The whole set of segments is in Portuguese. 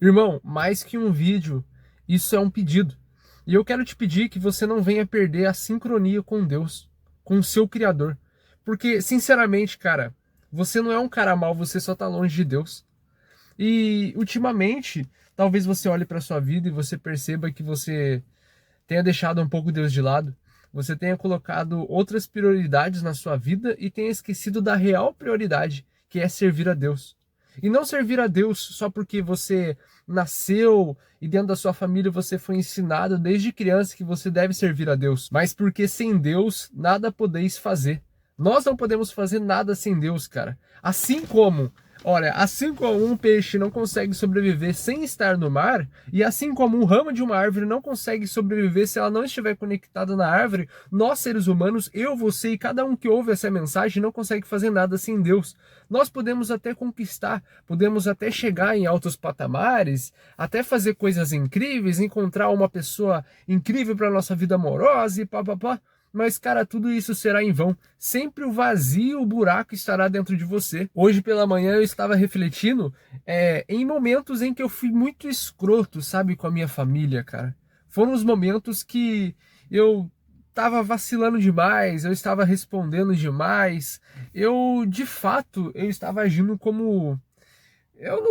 Irmão, mais que um vídeo, isso é um pedido. E eu quero te pedir que você não venha perder a sincronia com Deus, com o seu Criador. Porque, sinceramente, cara, você não é um cara mau, você só tá longe de Deus. E, ultimamente, talvez você olhe para sua vida e você perceba que você tenha deixado um pouco Deus de lado. Você tenha colocado outras prioridades na sua vida e tenha esquecido da real prioridade, que é servir a Deus. E não servir a Deus só porque você nasceu e dentro da sua família você foi ensinado desde criança que você deve servir a Deus, mas porque sem Deus nada podeis fazer. Nós não podemos fazer nada sem Deus, cara. Assim como um peixe não consegue sobreviver sem estar no mar, e assim como um ramo de uma árvore não consegue sobreviver se ela não estiver conectada na árvore, nós seres humanos, eu, você e cada um que ouve essa mensagem não consegue fazer nada sem Deus. Nós podemos até conquistar, podemos até chegar em altos patamares, até fazer coisas incríveis, encontrar uma pessoa incrível para nossa vida amorosa e pá. Mas, cara, tudo isso será em vão. Sempre o vazio, o buraco estará dentro de você. Hoje pela manhã eu estava refletindo em momentos em que eu fui muito escroto, sabe, com a minha família, cara. Foram os momentos que eu estava vacilando demais, eu estava respondendo demais. De fato, eu estava agindo como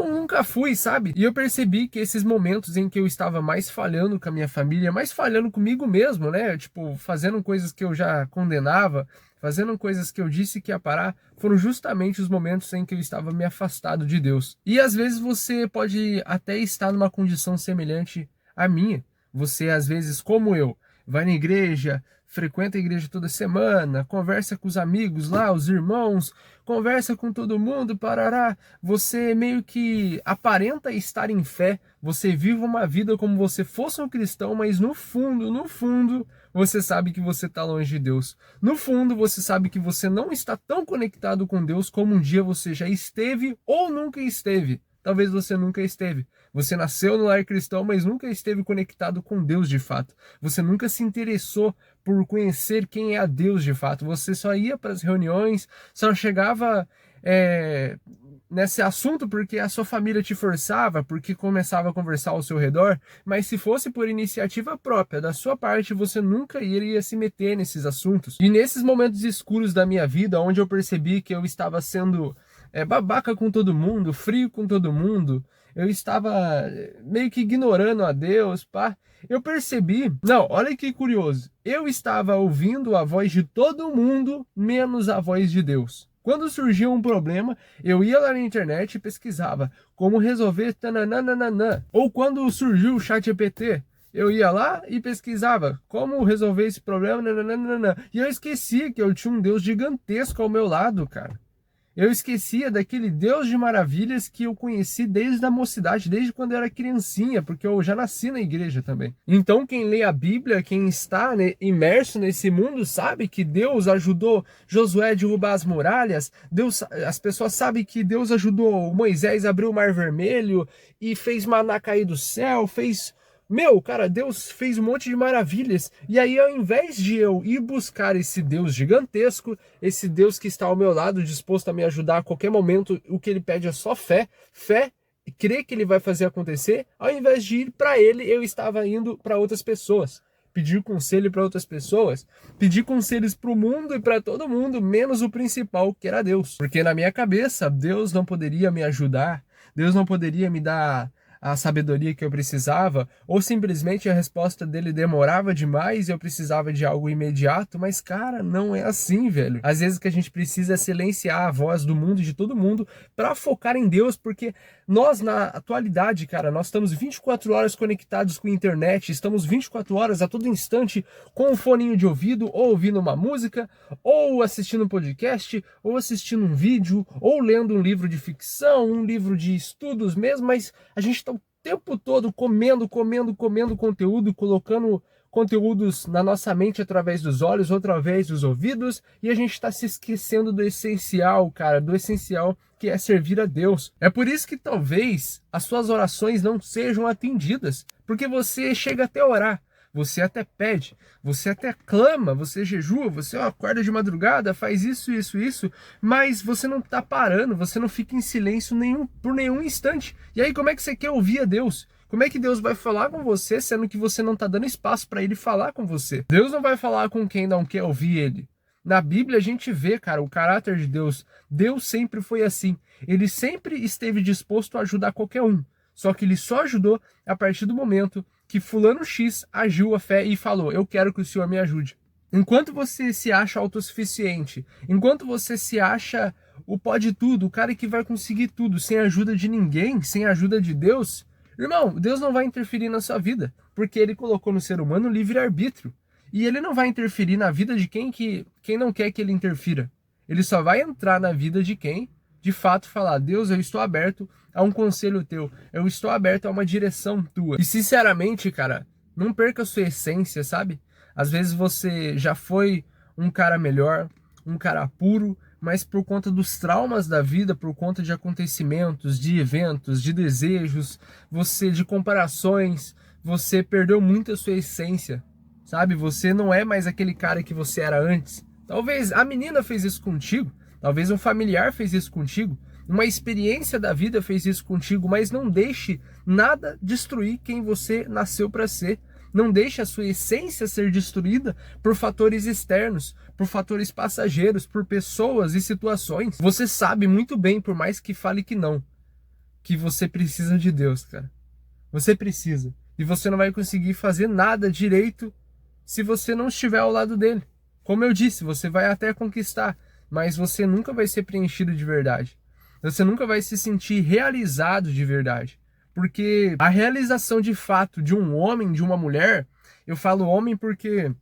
nunca fui, sabe? E eu percebi que esses momentos em que eu estava mais falhando com a minha família, mais falhando comigo mesmo, né? Tipo, fazendo coisas que eu já condenava, fazendo coisas que eu disse que ia parar, foram justamente os momentos em que eu estava me afastado de Deus. E às vezes você pode até estar numa condição semelhante à minha. Você, às vezes, como eu, vai na igreja, frequenta a igreja toda semana, conversa com os amigos lá, os irmãos, conversa com todo mundo, parará. Você meio que aparenta estar em fé, você vive uma vida como se fosse um cristão, mas no fundo, você sabe que você está longe de Deus. No fundo, você sabe que você não está tão conectado com Deus como um dia você já esteve ou nunca esteve. Talvez você nunca esteve. Você nasceu no lar cristão, mas nunca esteve conectado com Deus de fato. Você nunca se interessou por conhecer quem é a Deus de fato. Você só ia para as reuniões, só chegava nesse assunto porque a sua família te forçava, porque começava a conversar ao seu redor, mas se fosse por iniciativa própria da sua parte, você nunca iria se meter nesses assuntos. E nesses momentos escuros da minha vida, onde eu percebi que eu estava sendo babaca com todo mundo, frio com todo mundo, eu estava meio que ignorando a Deus, pá. Eu percebi, não, olha que curioso, eu estava ouvindo a voz de todo mundo, menos a voz de Deus. Quando surgia um problema, eu ia lá na internet e pesquisava como resolver tananana. Ou quando surgiu o ChatGPT, eu ia lá e pesquisava como resolver esse problema, nananana. E eu esquecia que eu tinha um Deus gigantesco ao meu lado, cara. Eu esquecia daquele Deus de maravilhas que eu conheci desde a mocidade, desde quando eu era criancinha, porque eu já nasci na igreja também. Então, quem lê a Bíblia, quem está, né, imerso nesse mundo, sabe que Deus ajudou Josué a derrubar as muralhas. As pessoas sabem que Deus ajudou Moisés a abrir o Mar Vermelho e fez maná cair do céu, cara, Deus fez um monte de maravilhas. E aí, ao invés de eu ir buscar esse Deus gigantesco, esse Deus que está ao meu lado, disposto a me ajudar a qualquer momento, o que ele pede é só fé, e crer que ele vai fazer acontecer, ao invés de ir para ele, eu estava indo para outras pessoas. Pedir conselho para outras pessoas, pedir conselhos para o mundo e para todo mundo, menos o principal, que era Deus. Porque na minha cabeça, Deus não poderia me ajudar, Deus não poderia me dar a sabedoria que eu precisava, ou simplesmente a resposta dele demorava demais e eu precisava de algo imediato, mas cara, não é assim, velho. Às vezes o que a gente precisa é silenciar a voz do mundo, de todo mundo, para focar em Deus, porque nós na atualidade, cara, nós estamos 24 horas conectados com a internet, estamos 24 horas a todo instante com um foninho de ouvido, ou ouvindo uma música, ou assistindo um podcast, ou assistindo um vídeo, ou lendo um livro de ficção, um livro de estudos mesmo, mas a gente está o tempo todo comendo conteúdo, colocando conteúdos na nossa mente através dos olhos, ou através dos ouvidos, e a gente está se esquecendo do essencial, cara, do essencial que é servir a Deus. É por isso que talvez as suas orações não sejam atendidas, porque você chega até a orar, você até pede, você até clama, você jejua, você acorda de madrugada, faz isso, mas você não tá parando, você não fica em silêncio por nenhum instante. E aí como é que você quer ouvir a Deus? Como é que Deus vai falar com você, sendo que você não tá dando espaço para ele falar com você? Deus não vai falar com quem não quer ouvir ele. Na Bíblia a gente vê, cara, o caráter de Deus. Deus sempre foi assim. Ele sempre esteve disposto a ajudar qualquer um. Só que ele só ajudou a partir do momento que fulano X agiu a fé e falou: eu quero que o Senhor me ajude. Enquanto você se acha autossuficiente, enquanto você se acha o pode tudo, o cara que vai conseguir tudo, sem a ajuda de ninguém, sem a ajuda de Deus, irmão, Deus não vai interferir na sua vida, porque ele colocou no ser humano livre-arbítrio. E ele não vai interferir na vida de quem não quer que ele interfira. Ele só vai entrar na vida de quem, de fato, falar: Deus, eu estou aberto a um conselho teu, eu estou aberto a uma direção tua. E sinceramente, cara, não perca a sua essência, sabe? Às vezes você já foi um cara melhor, um cara puro, mas por conta dos traumas da vida, por conta de acontecimentos, de eventos, de desejos, de comparações, você perdeu muito a sua essência, sabe? Você não é mais aquele cara que você era antes. Talvez a menina fez isso contigo, talvez um familiar fez isso contigo, uma experiência da vida fez isso contigo, mas não deixe nada destruir quem você nasceu para ser. Não deixe a sua essência ser destruída por fatores externos, por fatores passageiros, por pessoas e situações. Você sabe muito bem, por mais que fale que não, que você precisa de Deus, cara. Você precisa. E você não vai conseguir fazer nada direito se você não estiver ao lado dele. Como eu disse, você vai até conquistar, mas você nunca vai ser preenchido de verdade. Você nunca vai se sentir realizado de verdade. Porque a realização de fato de um homem, de uma mulher, eu falo homem porque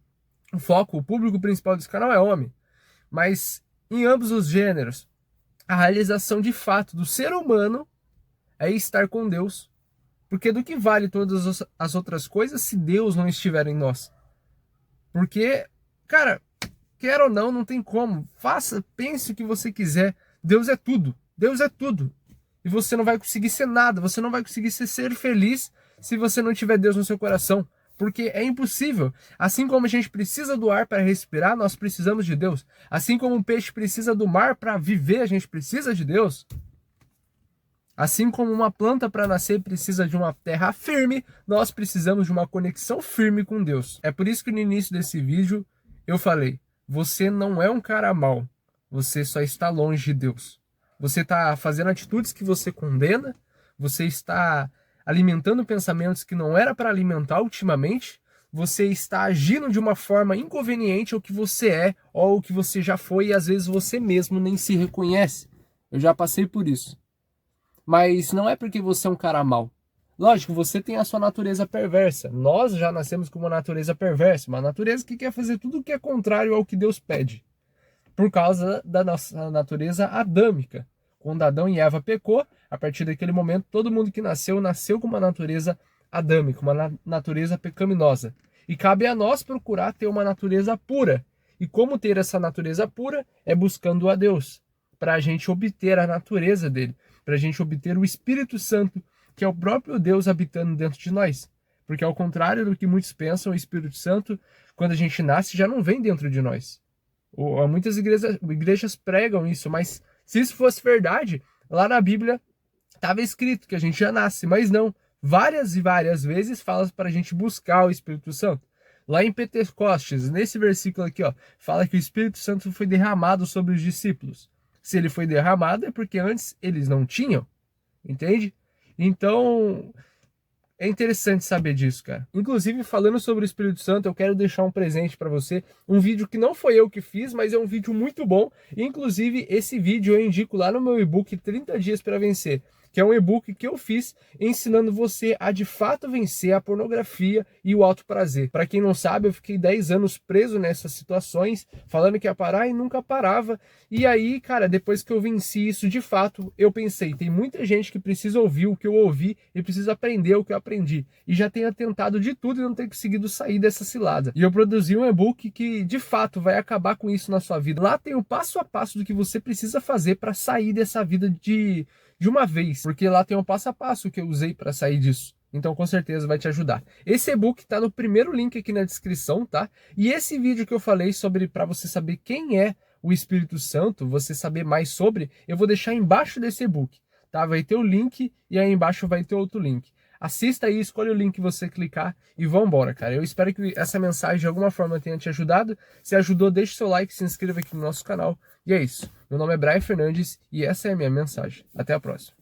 o público principal desse canal é homem, mas em ambos os gêneros, a realização de fato do ser humano é estar com Deus. Porque do que vale todas as outras coisas se Deus não estiver em nós? Porque, cara, quer ou não, não tem como. Faça, pense o que você quiser. Deus é tudo. Deus é tudo. E você não vai conseguir ser nada, você não vai conseguir ser feliz se você não tiver Deus no seu coração. Porque é impossível. Assim como a gente precisa do ar para respirar, nós precisamos de Deus. Assim como um peixe precisa do mar para viver, a gente precisa de Deus. Assim como uma planta para nascer precisa de uma terra firme, nós precisamos de uma conexão firme com Deus. É por isso que no início desse vídeo eu falei: você não é um cara mau, você só está longe de Deus. Você está fazendo atitudes que você condena, você está alimentando pensamentos que não era para alimentar ultimamente, você está agindo de uma forma inconveniente ao que você é, ou ao que você já foi, e às vezes você mesmo nem se reconhece. Eu já passei por isso. Mas não é porque você é um cara mau. Lógico, você tem a sua natureza perversa. Nós já nascemos com uma natureza perversa, uma natureza que quer fazer tudo o que é contrário ao que Deus pede, por causa da nossa natureza adâmica. Quando Adão e Eva pecou, a partir daquele momento, todo mundo que nasceu com uma natureza adâmica, uma natureza pecaminosa. E cabe a nós procurar ter uma natureza pura. E como ter essa natureza pura? É buscando a Deus, para a gente obter a natureza dele, para a gente obter o Espírito Santo, que é o próprio Deus habitando dentro de nós. Porque ao contrário do que muitos pensam, o Espírito Santo, quando a gente nasce, já não vem dentro de nós. Muitas igrejas pregam isso, mas se isso fosse verdade, lá na Bíblia estava escrito que a gente já nasce, mas não. Várias e várias vezes fala para a gente buscar o Espírito Santo. Lá em Pentecostes, nesse versículo aqui, ó, fala que o Espírito Santo foi derramado sobre os discípulos. Se ele foi derramado é porque antes eles não tinham, entende? Então, é interessante saber disso, cara. Inclusive, falando sobre o Espírito Santo, eu quero deixar um presente para você. Um vídeo que não foi eu que fiz, mas é um vídeo muito bom. Inclusive, esse vídeo eu indico lá no meu e-book 30 Dias para Vencer, que é um e-book que eu fiz ensinando você a de fato vencer a pornografia e o alto prazer. Para quem não sabe, eu fiquei 10 anos preso nessas situações, falando que ia parar e nunca parava. E aí, cara, depois que eu venci isso de fato, eu pensei, tem muita gente que precisa ouvir o que eu ouvi e precisa aprender o que eu aprendi. E já tenha tentado de tudo e não ter conseguido sair dessa cilada. E eu produzi um e-book que de fato vai acabar com isso na sua vida. Lá tem o passo a passo do que você precisa fazer para sair dessa vida de uma vez, porque lá tem um passo a passo que eu usei para sair disso. Então, com certeza vai te ajudar. Esse e-book tá no primeiro link aqui na descrição, tá? E esse vídeo que eu falei sobre para você saber quem é o Espírito Santo, você saber mais sobre, eu vou deixar embaixo desse e-book, tá? Vai ter o link e aí embaixo vai ter outro link. Assista aí, escolha o link que você clicar e vambora, cara. Eu espero que essa mensagem de alguma forma tenha te ajudado. Se ajudou, deixe seu like, se inscreva aqui no nosso canal. E é isso. Meu nome é Brian Fernandes e essa é a minha mensagem. Até a próxima.